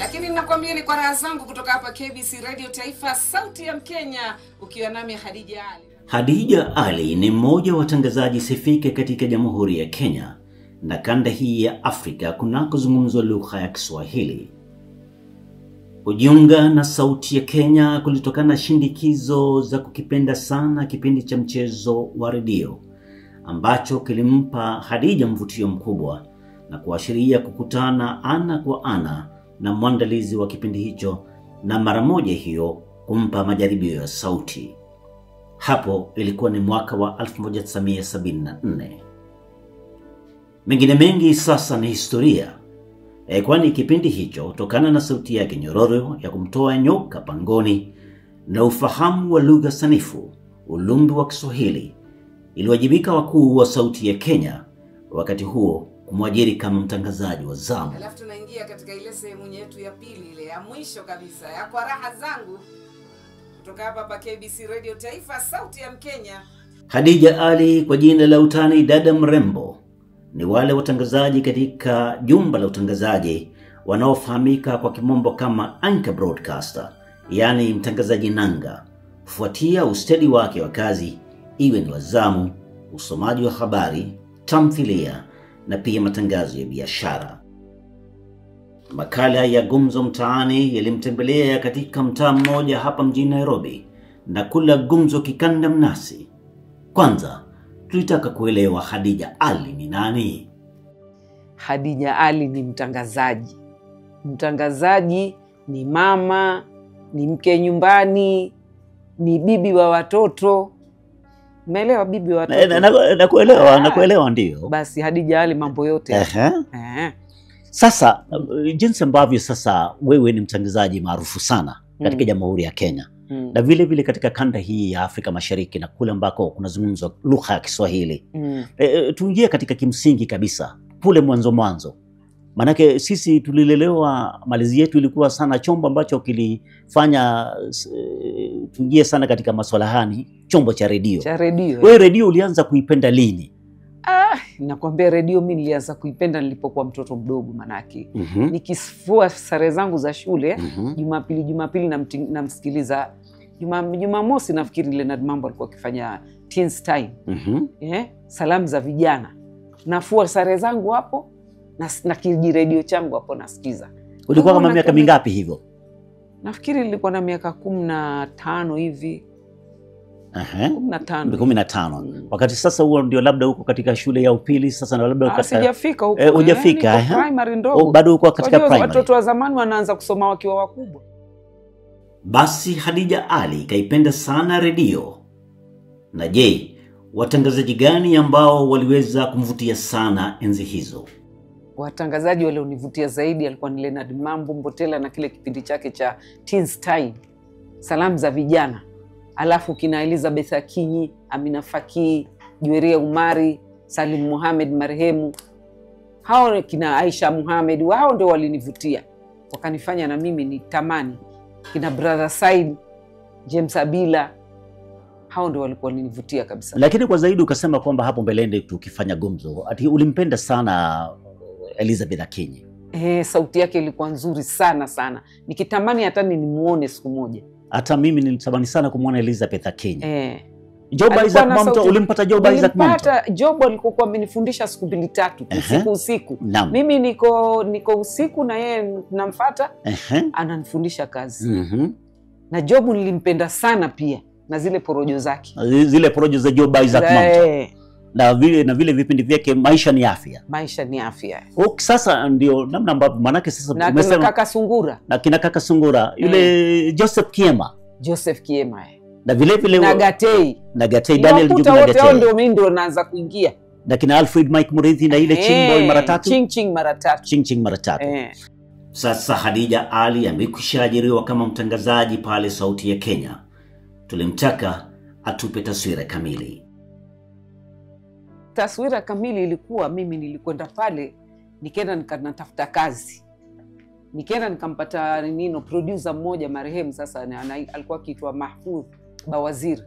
Lakini ninakwambia ni kwa raha zangu kutoka hapa KBC Radio Taifa, sauti ya Mkenya, ukiwa nami Khadija Ali. Khadija Ali ni mmoja wa watangazaji sifike katika Jamhuri ya Kenya na kanda hii ya Afrika kunakozungumzwa lugha ya Kiswahili. Kujiunga na sauti ya Kenya kulitokana na shindikizo za kukipenda sana kipindi cha mchezo wa redio ambacho kilimpa Khadija mvutio mkubwa na kuashiria kukutana ana kwa ana na mwandalizi wa kipindi hicho, na mara moja hiyo kumpa majaribio ya sauti. Hapo ilikuwa ni mwaka wa 1974. Mengine mengi sasa ni historia. Kwani kipindi hicho kutokana na sauti yake nyororo ya kumtoa nyoka pangoni na ufahamu wa lugha sanifu, ulumbi wa Kiswahili, iliwajibika wakuu wa sauti ya Kenya wakati huo kumwajiri kama mtangazaji wa zamu. Alafu tunaingia katika ile sehemu yetu ya pili, ile ya mwisho kabisa ya kwa raha zangu kutoka hapa KBC Radio Taifa, sauti ya Mkenya. Khadija Ali kwa jina la utani dada mrembo ni wale watangazaji katika jumba la utangazaji wanaofahamika kwa kimombo kama anchor broadcaster, yani mtangazaji nanga, kufuatia ustedi wake wa kazi, iwe ni wazamu, usomaji wa habari, tamthilia na pia matangazo ya biashara. Makala ya Gumzo Mtaani yalimtembelea katika mtaa mmoja hapa mjini Nairobi na kula gumzo kikanda mnasi. Kwanza tulitaka kuelewa Khadija Ali ni nani? Khadija Ali ni mtangazaji. Mtangazaji ni mama, ni mke nyumbani, ni bibi wa watoto. Umeelewa bibi wa watoto? Nakuelewa ndio. Basi Khadija Ali mambo yote. Sasa jinsi ambavyo sasa wewe ni mtangazaji maarufu sana katika Jamhuri ya Kenya. Na vile vile katika kanda hii ya Afrika Mashariki na kule ambako kunazungumzwa lugha ya Kiswahili. Tuingie katika kimsingi kabisa kule mwanzo. Manake sisi tulilelewa, malezi yetu ilikuwa sana chombo ambacho kilifanya tuingie sana katika masuala hani, chombo cha redio. Wewe redio ulianza kuipenda lini? Nakwambia redio mimi nilianza kuipenda nilipokuwa mtoto mdogo, manake nikifua sare zangu za shule, Jumapili namsikiliza. Jumamosi nafikiri Leonard Mambo alikuwa akifanya Teens Time. Salamu za vijana. Nafua sare zangu hapo na kijiredio changu hapo nasikiza. Ulikuwa kama miaka mingapi hivyo? Nafikiri nilikuwa na miaka 15 hivi. 15. Wakati sasa huo ndio labda huko katika shule ya upili sasa, na labda sijafika huko. Hujafika primary ndogo. Bado uko katika primary. Watoto wa zamani wanaanza kusoma wakiwa wakubwa. Basi Khadija Ali kaipenda sana redio. Na je, watangazaji gani ambao waliweza kumvutia sana enzi hizo? Watangazaji walionivutia zaidi alikuwa ni Leonard Mambo Mbotela na kile kipindi chake cha Teens Time, salamu za vijana. Alafu kina Elizabeth Akinyi, Amina Fakii, Jueria Umari, Salim Mohamed marehemu. Hao kina Aisha Mohamed, wao ndio walinivutia. Wakanifanya na mimi ni tamani. Kina Brother Said, James Abila, hao ndio walikuwa walinivutia kabisa. Lakini kwa zaidi ukasema kwamba hapo mbelende tukifanya gumzo, ati ulimpenda sana Elizabeth Akinyi. Sauti yake ilikuwa nzuri sana. Nikitamani hata nimuone siku moja. Hata mimi nilitamani sana kumuona Elizabeth Akinyi. Job Isaac Mamto, ulimpata Job Isaac Mamto? Nilimpata. Job alikuwa amenifundisha siku 2-3 usiku. Mimi niko usiku na yeye namfuata, ananifundisha kazi. Na Job nilimpenda sana pia na zile porojo zake. Zile porojo za Job Isaac Mamto. Na vile vipindi vyake Maisha ni Afya. Maisha ni Afya. Sasa ndio namna ambavyo manake sasa umesema kaka Sungura. Na kina kaka Sungura, yule Joseph Kiema. Na vile vile na Gatei Daniel Jugu na Gatei. Ndio mimi ndio naanza kuingia. Na kina Alfred Mike Murithi na ile Chingboy mara tatu. Ching mara tatu. Sasa Khadija Ali amekwishaajiriwa kama mtangazaji pale Sauti ya Kenya. Tulimtaka atupe taswira kamili. Taswira kamili ilikuwa mimi nilikwenda pale, nikaenda nikatafuta kazi. Nikaenda nikampata producer mmoja marehemu sasa, alikuwa akiitwa Mahfudh Bawaziri.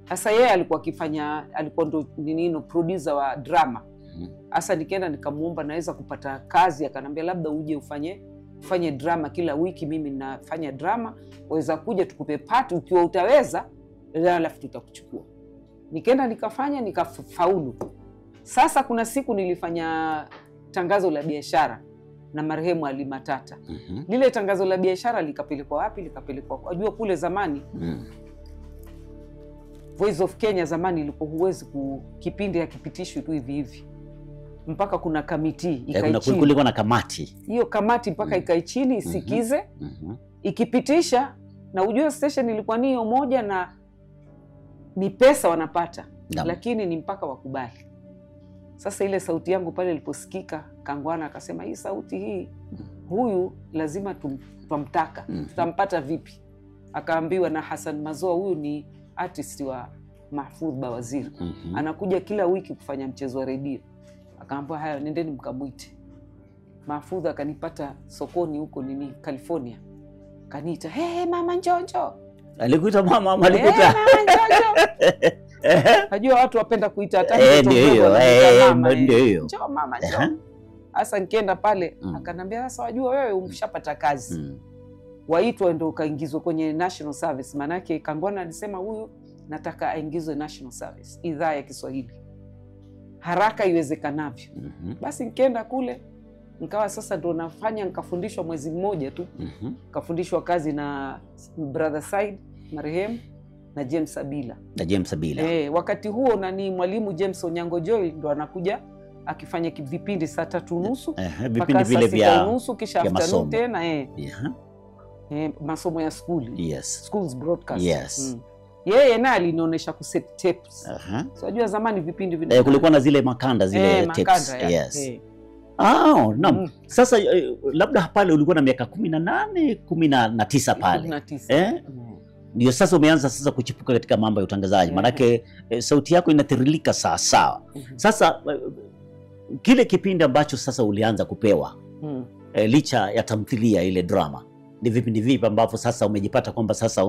Sasa yeye alikuwa ndo producer wa drama. Sasa nikaenda nikamuomba naweza kupata kazi, akanambia labda uje ufanye ufanye drama kila wiki, mimi nafanya drama, waweza kuja tukupe part ukiwa utaweza, alafu tutakuchukua. Nikaenda nikafanya, nikafaulu. Sasa kuna siku nilifanya tangazo la biashara na marehemu Ali Matata. Lile tangazo la biashara likapelekwa wapi? Likapelekwa, wajua kule zamani Voice of Kenya zamani ilikuwa huwezi kipindi hakipitishwi tu hivi hivi, mpaka kuna kamiti ikaichini. Kulikuwa na kamati. Hiyo kamati mpaka ikaichini isikize, ikipitisha, na ujue station ilikuwa ni hiyo moja na ni pesa wanapata, lakini ni mpaka wakubali. Sasa ile sauti yangu pale iliposikika, Kangwana akasema hii sauti hii, huyu lazima tumtaka. Tutampata vipi? Akaambiwa na Hassan Mazoa, huyu ni artist wa Mahfoudh Bawaziri. Anakuja kila wiki kufanya mchezo wa redio. Akaambiwa haya, nendeni mkamwite. Mahfoudh akanipata sokoni huko nini California. Kaniita, "Hey mama Njonjo." Alikuita mama, alikuita. Hey, mama Njonjo. Najua watu wapenda kuita hata mtoto mdogo. Ndio hiyo. Njoo mama, njoo. Sasa nikienda pale, akanambia sasa wajua wewe umshapata kazi. Waitwa ndio ukaingizwa kwenye National Service. Manake Kangwana alisema huyu nataka aingizwe National Service, idhaa ya Kiswahili, haraka iwezekanavyo. Basi nikienda kule, nikawa sasa ndo nafanya, nikafundishwa mwezi mmoja tu. Kafundishwa kazi na Brother Said marehemu na James Sabila. Wakati huo nani mwalimu James Onyango Joy ndo anakuja akifanya vipindi saa 3:30 vipindi vile vya 6:30 kisha afternoon tena masomo ya schools broadcast. Yeye na alinionyesha kuset tapes. So unajua zamani vipindi vile kulikuwa na zile makanda zile tapes. Naam. Sasa labda pale ulikuwa na miaka 18, 19 pale. Ndio sasa umeanza sasa kuchipuka katika mambo ya utangazaji. Manake sauti yako inatiririka sawa. Sasa kile kipindi ambacho sasa ulianza kupewa licha ya tamthilia ile drama, ni vipindi vipi ambavyo sasa umejipata kwamba sasa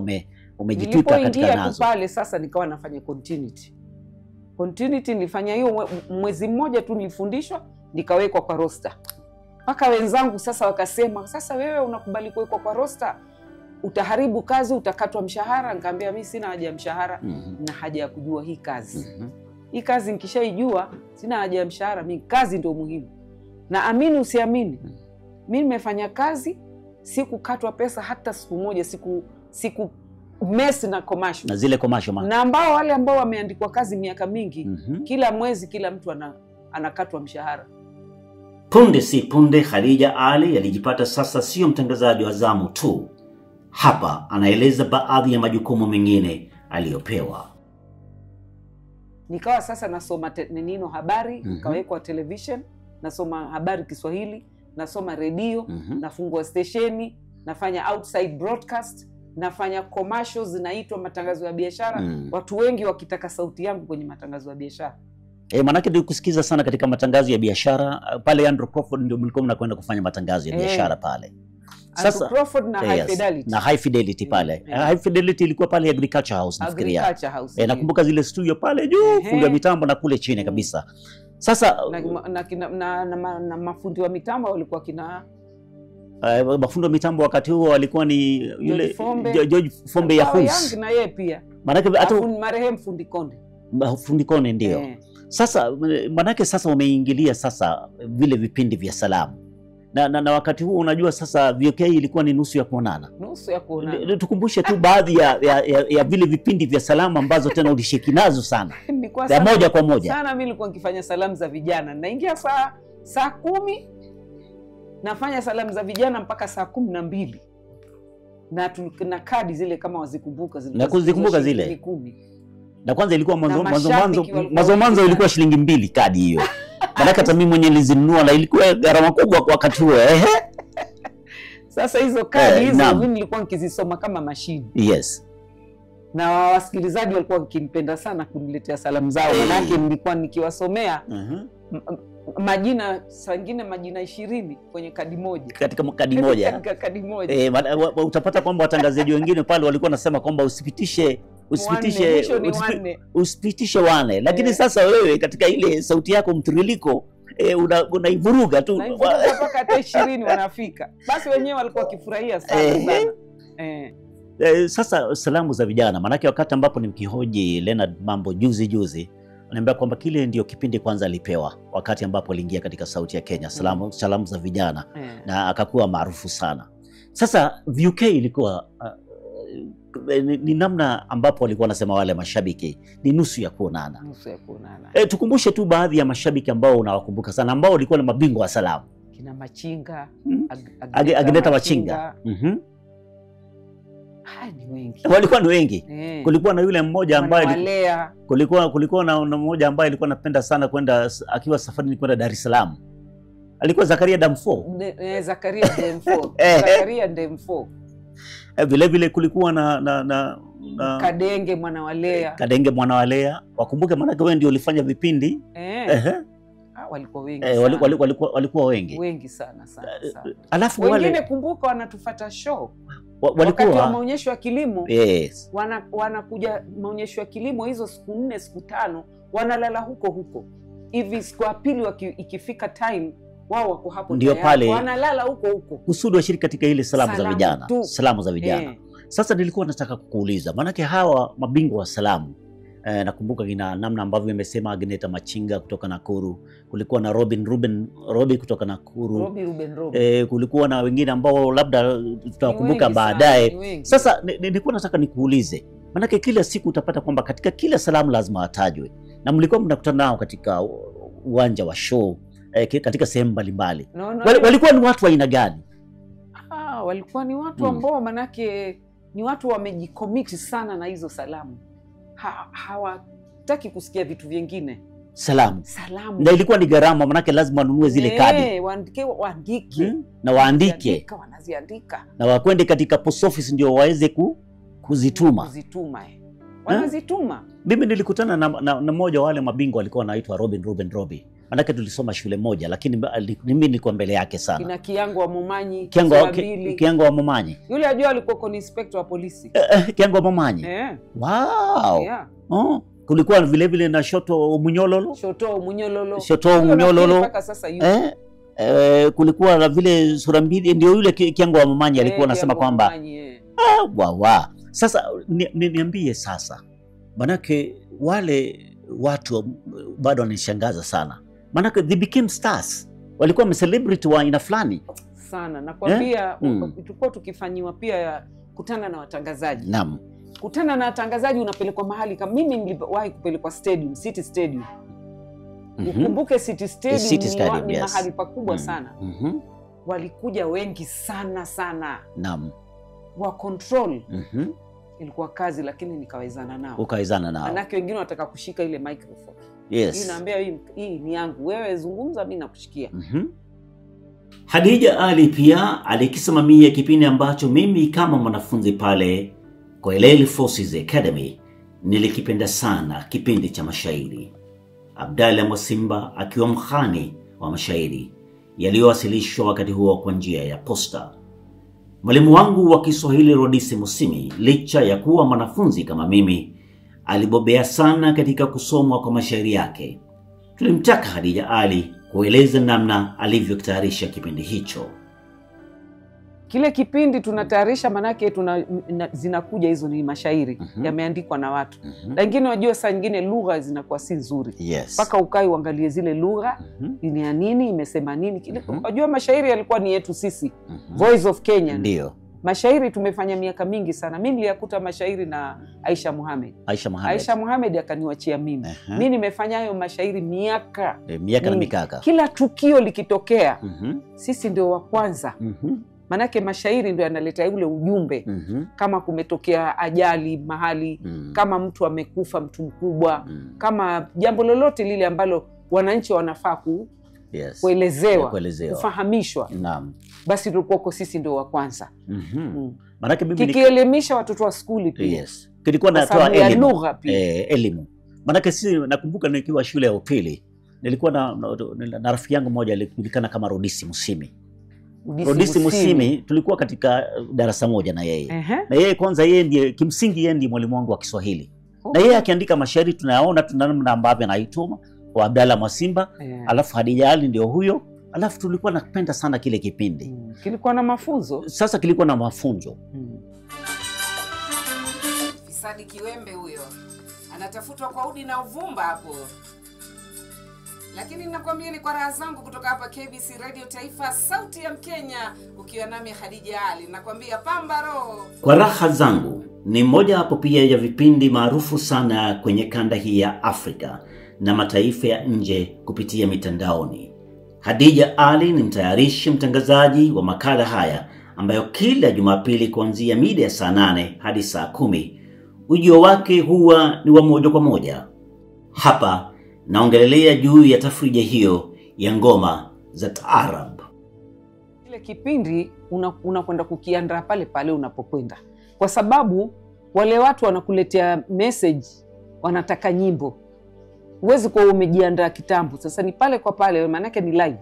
umejitwika katika nazo? Pale sasa nikawa nafanya continuity nilifanya hiyo mwezi mmoja tu, nilifundishwa nikawekwa kwa roster. Mpaka wenzangu sasa wakasema, sasa wewe unakubali kuwekwa kwa roster, utaharibu kazi, utakatwa mshahara. Nikamwambia mimi sina haja ya mshahara, na haja ya kujua hii kazi. Hii kazi nikishaijua sina haja ya mshahara, mimi kazi ndio muhimu. Na amini usiamini, mimi nimefanya kazi sikukatwa pesa hata siku moja, siku mess na commercial. Na zile commercial na ambao wale ambao wameandikwa kazi miaka mingi, kila mwezi kila mtu anakatwa mshahara. Punde si punde Khadija Ali alijipata sasa sio mtangazaji wa zamu tu. Hapa anaeleza baadhi ya majukumu mengine aliyopewa. Nikawa sasa nasoma habari, nikawekwa television, nasoma habari Kiswahili, nasoma redio, nafungua stesheni, nafanya outside broadcast, nafanya commercials zinaitwa matangazo ya biashara. Watu wengi wakitaka sauti yangu kwenye matangazo ya biashara. Manake ndio kusikiza sana katika matangazo ya biashara pale. Andrew Crawford ndio mlikuwa mnakwenda kufanya matangazo ya biashara pale. Sasa Andrew Crawford na High Fidelity. Na High Fidelity pale. High Fidelity ilikuwa pale Agriculture House nafikiria. Nakumbuka zile studio pale juu, fundi wa mitambo na kule chini kabisa. Sasa na mafundi wa mitambo walikuwa kina mafundi wa mitambo wakati huo walikuwa ni yule George Fombe ya Hus. Na yeye pia. Manake hata marehemu Fundi Konde. Fundi Konde ndio. Sasa manake sasa wameingilia sasa vile vipindi vya salamu. Na wakati huo unajua sasa VOK ilikuwa ni nusu ya kuonana. Tukumbushe tu baadhi ya vile vipindi vya salamu ambazo tena ulishiki nazo sana. Ya moja kwa moja. Sana mimi nilikuwa nikifanya salamu za vijana. Naingia saa 10, nafanya salamu za vijana mpaka saa 12. Na kadi zile kama wazikumbuka zile. Na kuzikumbuka zile. Na kwanza ilikuwa mwanzo ilikuwa shilingi 2 kadi hiyo. Maana hata mimi mwenyewe nilizinunua na ilikuwa gharama kubwa kwa wakati huo. Sasa hizo kadi hizo mimi nilikuwa nikizisoma kama mashine. Na wasikilizaji walikuwa wakinipenda sana kuniletea salamu zao. Maana nilikuwa nikiwasomea majina sangine majina 20 kwenye kadi moja. Katika kadi moja. Katika kadi moja. Utapata kwamba watangazaji wengine pale walikuwa nasema kwamba usipitishe wane. Lakini sasa wewe katika ile sauti yako mtiririko unaivuruga tu. Naivuruga mpaka hata 20 wanafika. Basi wenyewe walikuwa wakifurahia sana. Sasa salamu za vijana, manake wakati ambapo nimkihoji Leonard Mambo juzi ananiambia kwamba kile ndio kipindi kwanza alipewa wakati ambapo aliingia katika Sauti ya Kenya, salamu za vijana, na akakuwa maarufu sana. Sasa UK ilikuwa ni namna ambapo walikuwa wanasema wale mashabiki ni nusu ya kuonana. Tukumbushe tu baadhi ya mashabiki ambao unawakumbuka sana ambao walikuwa na mabingwa wa salamu. Kina Machinga, Agneta Machinga. Ni wengi. Walikuwa ni wengi. Kulikuwa na yule mmoja ambaye kulikuwa na mmoja ambaye alikuwa anapenda sana kwenda akiwa safarini kwenda Dar es Salaam. Alikuwa Zakaria Damfo. Zakaria Damfo. Zakaria Damfo. Vile kulikuwa na Kadenge Mwanawalea. Kadenge Mwanawalea. Wakumbuke maana wewe ndio ulifanya vipindi. Walikuwa wengi. Walikuwa wengi. Wengi sana. Alafu wengine kumbuka wanatufuata show. Wakati wa maonyesho ya kilimo. Wanakuja maonyesho ya kilimo hizo siku 4 siku 5 wanalala huko. Hivi siku ya pili ikifika time wao wako hapo ndio pale wanalala huko. Kusudi washiriki katika ile salamu za vijana. Sasa nilikuwa nataka kukuuliza maana hawa mabingwa wa salamu nakumbuka ina namna ambavyo nimesema Agneta Machinga kutoka Nakuru, kulikuwa na Robi kutoka Nakuru. Kulikuwa na wengine ambao labda tutakumbuka baadaye. Sasa nilikuwa nataka nikuulize maana kila siku utapata kwamba katika kila salamu lazima watajwe, na mlikuwa mnakutana nao katika uwanja wa show katika sehemu mbalimbali. Walikuwa ni watu wa aina gani? Walikuwa ni watu ambao manake ni watu wamejicommit sana na hizo salamu. Hawataki kusikia vitu vingine. Salamu. Na ilikuwa ni gharama manake lazima wanunue zile kadi. Waandike. Na waandike. Wanaziandika. Na wakwende katika post office ndio waweze kuzituma. Wanazituma. Mimi nilikutana na mmoja wale mabingwa alikuwa anaitwa Robi. Manake tulisoma shule moja lakini mimi nilikuwa mbele yake sana. Kina Kiango wa Momanyi, Kiango wa Momanyi. Yule ajua alikuwa inspector wa polisi. Kiango wa Momanyi. Wow. Kulikuwa vile na Shoto Munyololo. Mpaka sasa yuko. Kulikuwa na vile sura mbili ndio yule Kiango wa Momanyi alikuwa anasema kwamba Sasa niambie sasa. Manake wale watu bado wanishangaza sana. Manake they became stars. Walikuwa celebrity wa aina fulani sana. Nakwambia tulikuwa tukifanyiwa pia kutana na watangazaji. Naam. Kutana na watangazaji unapelekwa mahali kama mimi niliwahi kupelekwa stadium, City Stadium. Ukumbuke City Stadium ni mahali pakubwa sana. Walikuja wengi sana. Naam. Wa control. Ilikuwa kazi lakini nikawezana nao. Ukawezana nao. Manake wengine wanataka kushika ile microphone. Yes. Hii naambia hii ni yangu. Wewe zungumza mimi nakushikia. Hadija Ali pia alikisimamia kipindi ambacho mimi kama mwanafunzi pale Koilel Forces Academy nilikipenda sana, kipindi cha mashairi. Abdalla Mwasimba akiwa mkhani wa mashairi yaliyowasilishwa wakati huo kwa njia ya posta. Mwalimu wangu wa Kiswahili Rodisi Musimi, licha ya kuwa mwanafunzi kama mimi, alibobea sana katika kusomwa kwa mashairi yake. Tulimtaka Hadija Ali kueleza namna alivyokitayarisha kipindi hicho. Kile kipindi tunatayarisha manake zinakuja hizo ni mashairi yameandikwa na watu. Lakini wajua saa nyingine lugha zinakuwa si nzuri. Paka ukai uangalie zile lugha ni ya nini, imesema nini. Wajua mashairi yalikuwa ni yetu sisi. Voice of Kenya. Ndio. Mashairi tumefanya miaka mingi sana. Mimi niliyakuta mashairi na Aisha Mohamed akaniwachia mimi. Mimi nimefanya hayo mashairi miaka na mikaka. Kila tukio likitokea sisi ndio wa kwanza. Manake mashairi ndio yanaleta ule ujumbe. Kama kumetokea ajali mahali, kama mtu amekufa, mtu mkubwa, kama jambo lolote lile ambalo wananchi wanafaa kuelezewa, kufahamishwa. Naam. Basi tulikuwa sisi ndio wa kwanza. Manake mimi kikielimisha watoto wa skuli pia. Kilikuwa natoa elimu. Lugha pia. Elimu. Manake sisi nakumbuka nikiwa shule ya upili nilikuwa na rafiki yangu mmoja alijulikana kama Rodisi Musimi. Rodisi Musimi tulikuwa katika darasa moja na yeye. Na yeye kwanza kimsingi yeye ndiye mwalimu wangu wa Kiswahili. Na yeye akiandika mashairi tunaona namna ambavyo anaituma kwa Abdalla Mwasimba, alafu Khadija Ali ndio huyo. Alafu tulikuwa napenda sana kile kipindi. Kilikuwa na mafunzo. Sasa kilikuwa na mafunzo. Fisadi Kiwembe huyo. Anatafutwa kwa udi na uvumba hapo. Lakini ninakwambia ni kwa raha zangu kutoka hapa KBC Radio Taifa, sauti ya Mkenya, ukiwa nami Khadija Ali. Nakwambia pamba roho. Kwa raha zangu ni moja hapo pia ya vipindi maarufu sana kwenye kanda hii ya Afrika na mataifa ya nje kupitia mitandaoni. Khadija Ali ni mtayarishi mtangazaji wa makala haya ambayo kila Jumapili kuanzia mida ya saa 8 hadi saa 10 ujio wake huwa ni wa moja kwa moja. Hapa naongelelea juu ya tafrija hiyo ya ngoma za taarab. Ile kipindi unakwenda kukiandaa pale pale unapokwenda, kwa sababu wale watu wanakuletea message, wanataka nyimbo. Huwezi kuwa umejiandaa kitambo. Sasa ni pale kwa pale, maana yake ni live.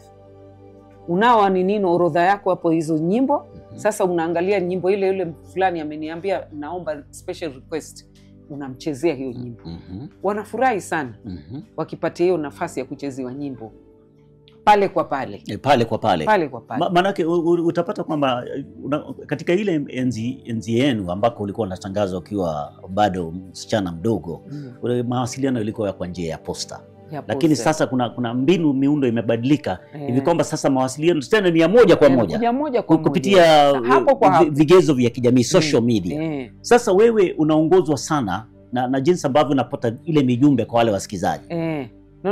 Unao ni nini orodha yako hapo hizo nyimbo. Sasa unaangalia nyimbo ile yule fulani ameniambia naomba special request, unamchezea hiyo nyimbo. Wanafurahi sana wakipatia hiyo nafasi ya kuchezewa nyimbo pale kwa pale. Pale kwa pale. Pale kwa pale. Manake utapata kwamba katika ile enzi yenu ambako ulikuwa unatangazwa ukiwa bado msichana mdogo, mawasiliano yalikuwa kwa njia ya posta. Lakini sasa kuna miundo imebadilika hivi kwamba sasa mawasiliano tena ni ya moja kwa moja kupitia vigezo vya kijamii, social media. Sasa wewe unaongozwa sana na jinsi ambavyo unapata ile mijumbe kwa wale wasikizaji. Na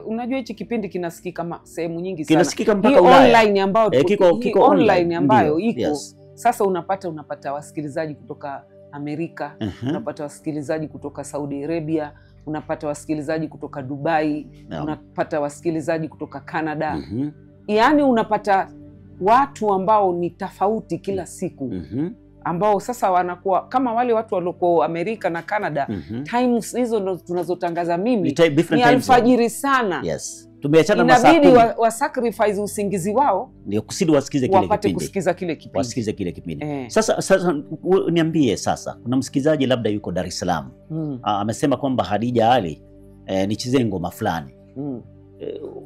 unajua hichi kipindi kinasikika kama sehemu nyingi sana. Kinasikika mpaka Ulaya. Online ambayo kiko online ambayo iko. Sasa unapata wasikilizaji kutoka Amerika, unapata wasikilizaji kutoka Saudi Arabia, unapata wasikilizaji kutoka Dubai, unapata wasikilizaji kutoka Canada. Yaani unapata watu ambao ni tofauti kila siku. Ambao sasa wanakuwa kama wale watu waloko Amerika na Canada. Times hizo ndo tunazotangaza mimi ni alfajiri sana. Tumeachana masaa 10. Inabidi wa sacrifice usingizi wao ndio kusudi wasikize kile kipindi. Wapate kusikiza kile kipindi. Wasikize kile kipindi. Sasa niambie sasa, kuna msikizaji labda yuko Dar es Salaam. Amesema kwamba Khadija Ali nicheze ngoma fulani.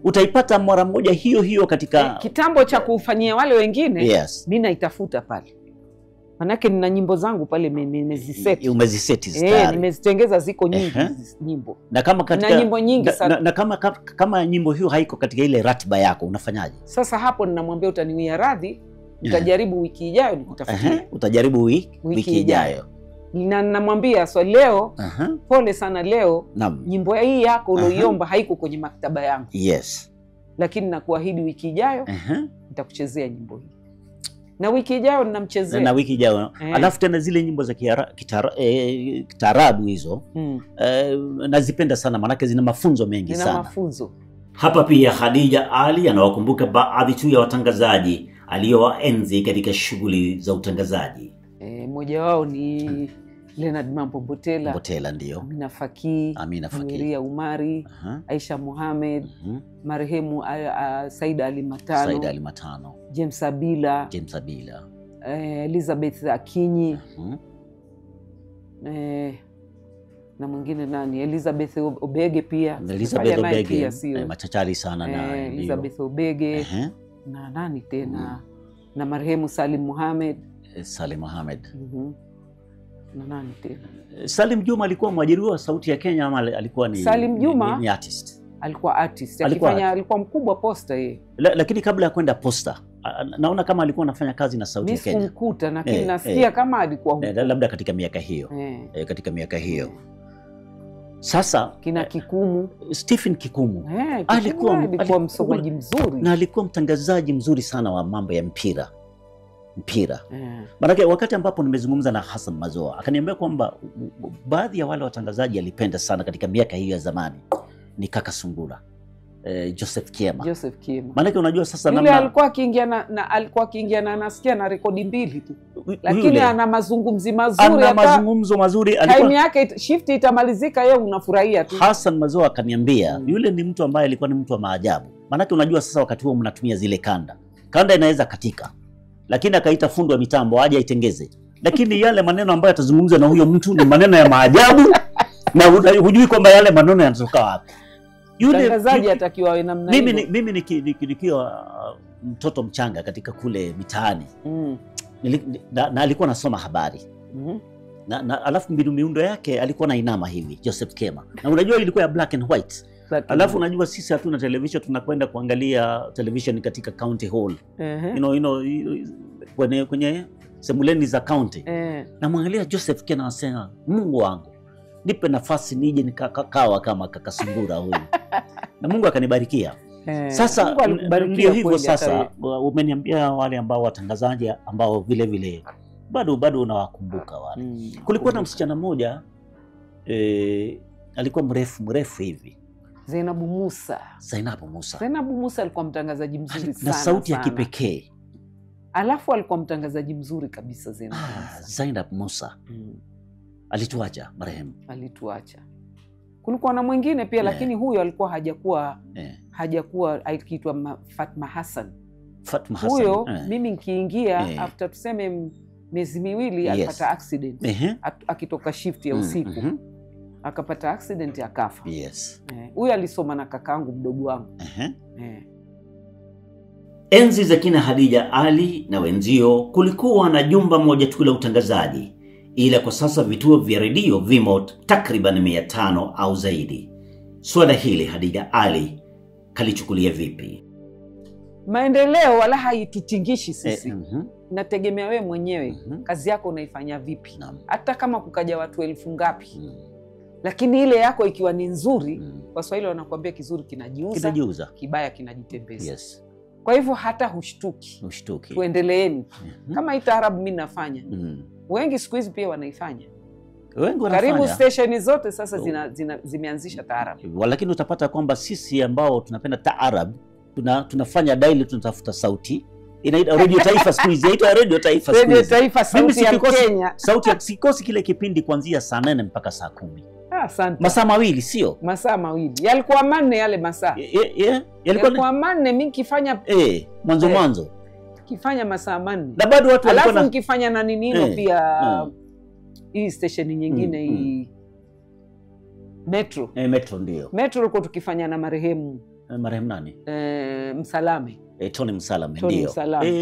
Utaipata mara moja hiyo katika kitambo cha kufanyia wale wengine. Mimi naitafuta pale. Manake nina nyimbo zangu pale nimeziseti. Umeziseti tayari. Nimezitengeza, ziko nyingi nyimbo. Na kama katika na nyimbo nyingi sana. Na kama nyimbo hiyo haiko katika ile ratiba yako unafanyaje? Sasa hapo ninamwambia utaniwia radhi, utajaribu wiki ijayo nikutafutie. Utajaribu wiki ijayo. Na ninamwambia leo pole sana leo nyimbo hii yako uloiomba haiko kwenye maktaba yangu. Lakini nakuahidi wiki ijayo nitakuchezea nyimbo hii. Na wiki ijayo ninamchezea. Na wiki ijayo. Alafu tena zile nyimbo za kitaarabu hizo nazipenda sana, manake zina mafunzo mengi sana. Zina mafunzo. Hapa pia Khadija Ali anawakumbuka baadhi tu ya watangazaji aliowaenzi katika shughuli za utangazaji. Mmoja wao ni Leonard Mambo Mbotela. Mbotela ndio. Amina Fakii, Maria Umari, Aisha Mohamed, marehemu Saida Ali Matano. James Abila. Elizabeth Akinyi. Na mwingine nani? Elizabeth Obege pia. Elizabeth Obege machachari sana na Elizabeth Obege. Na nani tena? Na marehemu Salim Mohamed. Na nani tena? Salim Juma alikuwa mwajiriwa wa Sauti ya Kenya ama alikuwa ni Salim Juma ni artist? Alikuwa artist. Alikuwa mkubwa Posta yeye. Lakini kabla ya kwenda Posta, naona kama alikuwa anafanya kazi na Sauti ya Kenya. Nisimkuta lakini nasikia kama alikuwa huko. Labda katika miaka hiyo. Katika miaka hiyo. Sasa kina Kikumu, Stephen Kikumu alikuwa msomaji mzuri na alikuwa mtangazaji mzuri sana wa mambo ya mpira. Maana wakati ambapo nimezungumza na Hassan Mazoa akaniambia kwamba baadhi ya wale watangazaji alipenda sana katika miaka hiyo ya zamani ni Kaka Sungura, Joseph Kiema. Maana unajua sasa yule alikuwa akiingia na nasikia na rekodi mbili tu. Lakini ana mazungumzo mazuri. Time yake shift itamalizika yeye unafurahia tu. Hassan Mazoa akaniambia yule ni mtu ambaye alikuwa ni mtu wa maajabu. Maana unajua sasa wakati huo mnatumia zile kanda inaweza katika. Lakini akaita fundi wa mitambo aje aitengeze. Lakini yale maneno ambayo atazungumza na huyo mtu ni maneno ya maajabu na hujui kwamba yale maneno yanatoka wapi. Mtangazaji atakiwa awe namna hiyo. Mimi nikiwa mtoto mchanga katika kule mitaani. Na alikuwa nasoma habari. Na alafu miundo yake alikuwa na inama hivi, Joseph Kema. Na unajua ilikuwa ya black and white. Alafu unajua sisi hatuna television, tunakwenda kuangalia television katika county hall. Kwenye sebuleni za county. Na mwangalia Joseph Kema anasema, Mungu wangu, nipe nafasi nije nikakawa kama kaka Sungura huyu. Na Mungu akanibarikia. Sasa ndio hivyo sasa, umeniambia wale ambao watangazaji ambao vile vile bado unawakumbuka wale. Kulikuwa na msichana mmoja alikuwa mrefu hivi. Zainabu Musa. Zainabu Musa alikuwa mtangazaji mzuri sana. Na sauti ya kipekee. Alafu alikuwa mtangazaji mzuri kabisa Zainabu Musa. Alituacha marehemu. Alituacha. Kulikuwa na mwingine pia lakini huyo alikuwa hajakuwa akiitwa Fatma Hassan. Huyo mimi nikiingia after tuseme miezi miwili alipata accident akitoka shift ya usiku. Akapata accident akafa. Huyo alisoma na kakaangu mdogo wangu. Enzi za kina Khadija Ali na wenzio kulikuwa na jumba moja tu la utangazaji, ila kwa sasa vituo vya redio vimo takriban 500 au zaidi. Swala hili Khadija Ali kalichukulia vipi? Maendeleo wala haitutingishi sisi. Nategemea wewe mwenyewe. Kazi yako unaifanya vipi? Hata kama kukaja watu 1000 ngapi. Lakini ile yako ikiwa ni nzuri, Waswahili wanakuambia kizuri kinajiuza, kibaya kinajitembeza. Kwa hivyo hata hushtuki. Tuendeleeni. Kama hii taarabu mimi nafanya. Wengi siku hizi pia wanaifanya. Karibu station zote sasa zimeanzisha taarabu. Lakini utapata kwamba sisi ambao tunapenda taarabu tunafanya daily, tunatafuta sauti. Inaitwa Radio Taifa siku hizi, inaitwa Radio Taifa siku hizi. Radio Taifa, sauti ya Kenya. Sauti ya sikosi kile kipindi kuanzia saa 8 mpaka saa 10. Asante. Masaa mawili sio? Masaa mawili. Yalikuwa 4 yale masaa. Yalikuwa 4 mimi nikifanya mwanzo. Kifanya masaa 4. Na bado watu walikuwa alafu nikifanya na nino pia hii station nyingine hii Metro. Metro ndio. Metro ilikuwa tukifanya na marehemu. Marehemu nani? Msalame. Tony Msalame ndio.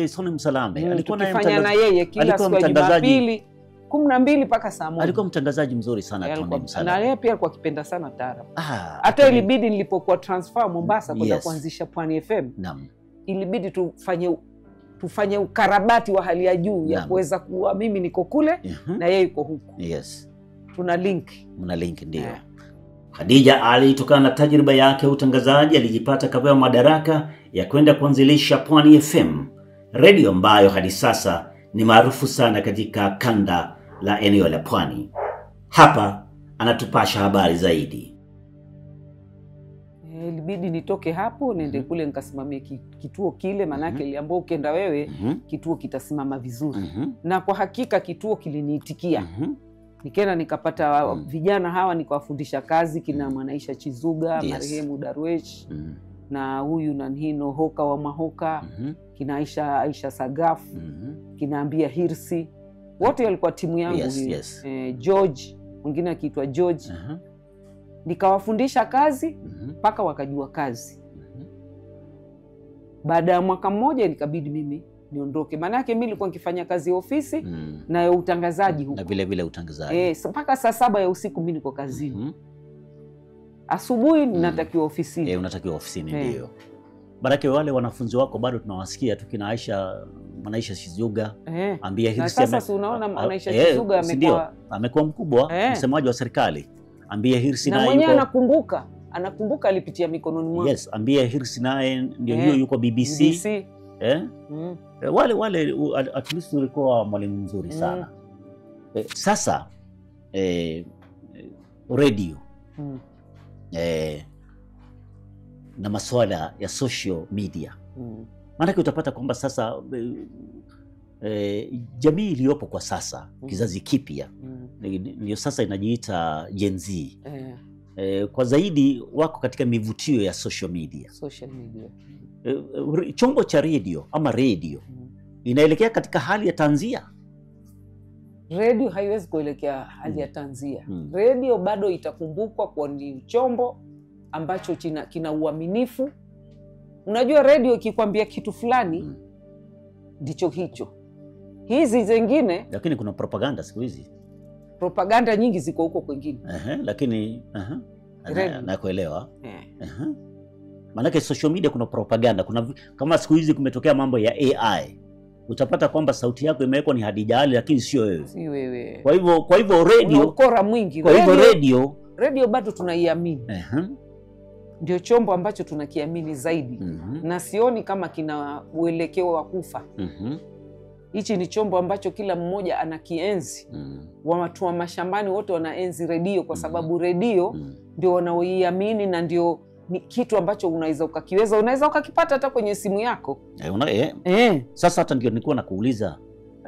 Tony Msalame. Alikuwa tukifanya na yeye kila siku ya Jumapili 12 mpaka saa 1. Alikuwa mtangazaji mzuri sana Tony Msalame. Na yeye pia alikuwa akipenda sana taarabu. Hata ilibidi nilipokuwa transfer Mombasa kwenda kuanzisha Pwani FM. Naam. Ilibidi tufanye ukarabati wa hali ya juu ya kuweza kuwa mimi niko kule na yeye yuko huku. Tuna link. Mna link ndio. Khadija Ali kutokana na tajriba yake utangazaji alijipata kapewa madaraka ya kwenda kuanzilisha Pwani FM, radio ambayo hadi sasa ni maarufu sana katika kanda la eneo la Pwani. Hapa anatupasha habari zaidi. Ilibidi nitoke hapo nende kule nikasimamia kituo kile, manake iliambao ukienda wewe kituo kitasimama vizuri. Na kwa hakika kituo kiliniitikia. Nikaenda nikapata vijana hawa nikawafundisha kazi, kina Mwanaisha Chizuga, marehemu Darwesh, na huyu Nanhino Hoka wa Mahoka, kina Aisha Sagaf, kina Ambia Hirsi. Wote walikuwa timu yangu George, mwingine akiitwa George. Nikawafundisha kazi mpaka wakajua kazi. Baada ya mwaka mmoja nikabidi mimi niondoke. Maana yake mimi nilikuwa nikifanya kazi ya ofisi na ya utangazaji huko. Na vile vile utangazaji. Mpaka saa 7 ya usiku mimi niko kazini. Asubuhi ninatakiwa ofisini. Unatakiwa ofisini ndio. Baraka wale wanafunzi wako bado tunawasikia tu kina Mwanaisha Chizuga, Ambia Hirsi. Na sasa unaona Mwanaisha Chizuga amekuwa mkubwa, msemaji wa serikali. Ambia Hirsi naye mwenyewe anakumbuka alipitia mikononi mwangu. Ambia Hirsi naye ndio yuko BBC. Wale at least ulikuwa mwalimu mzuri sana. Sasa radio na masuala ya social media. Maana utapata kwamba sasa jamii iliyopo kwa sasa, kizazi kipya ndio sasa inajiita Gen Z. Kwa zaidi wako katika mivutio ya social media. Chombo cha radio ama radio inaelekea katika hali ya tanzia. Radio haiwezi kuelekea hali ya tanzia. Radio bado itakumbukwa kwa ni chombo ambacho kina uaminifu. Unajua redio ikikwambia kitu fulani ndicho hicho. Hizi zingine, lakini kuna propaganda siku hizi. Propaganda nyingi ziko huko kwingine. Lakini nakuelewa. Yeah. Maanake social media kuna propaganda, kama siku hizi kumetokea mambo ya AI. Utapata kwamba sauti yako imewekwa ni Hadija Ali lakini sio wewe. Si wewe. Kwa hivyo radio, ukora mwingi. Kwa hivyo radio bado tunaiamini. Ndio chombo ambacho tunakiamini zaidi. Na sioni kama kina uelekeo wa kufa. Hichi ni chombo ambacho kila mmoja anakienzi. Watu wa mashambani wote wanaenzi redio kwa sababu redio ndio wanaoiamini na ndio ni kitu ambacho unaweza ukakipata hata kwenye simu yako. Sasa hata ndio nilikuwa nakuuliza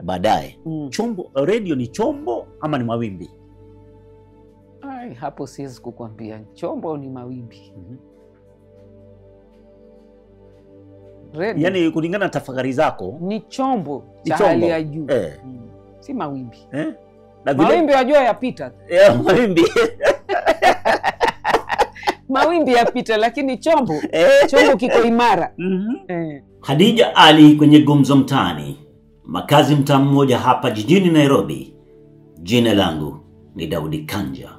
baadaye. Chombo redio ni chombo ama ni mawimbi? Hapo siwezi kukwambia chombo ni mawimbi. Radio, yani kulingana na tafakari zako ni chombo cha hali ya juu. Si mawimbi. Mawimbi wajua yapita. Mawimbi. Mawimbi yapita lakini chombo kiko imara. Hadija Ali kwenye Gumzo Mtaani, makazi mtaa mmoja hapa jijini Nairobi. Jina langu ni Daudi Kanja.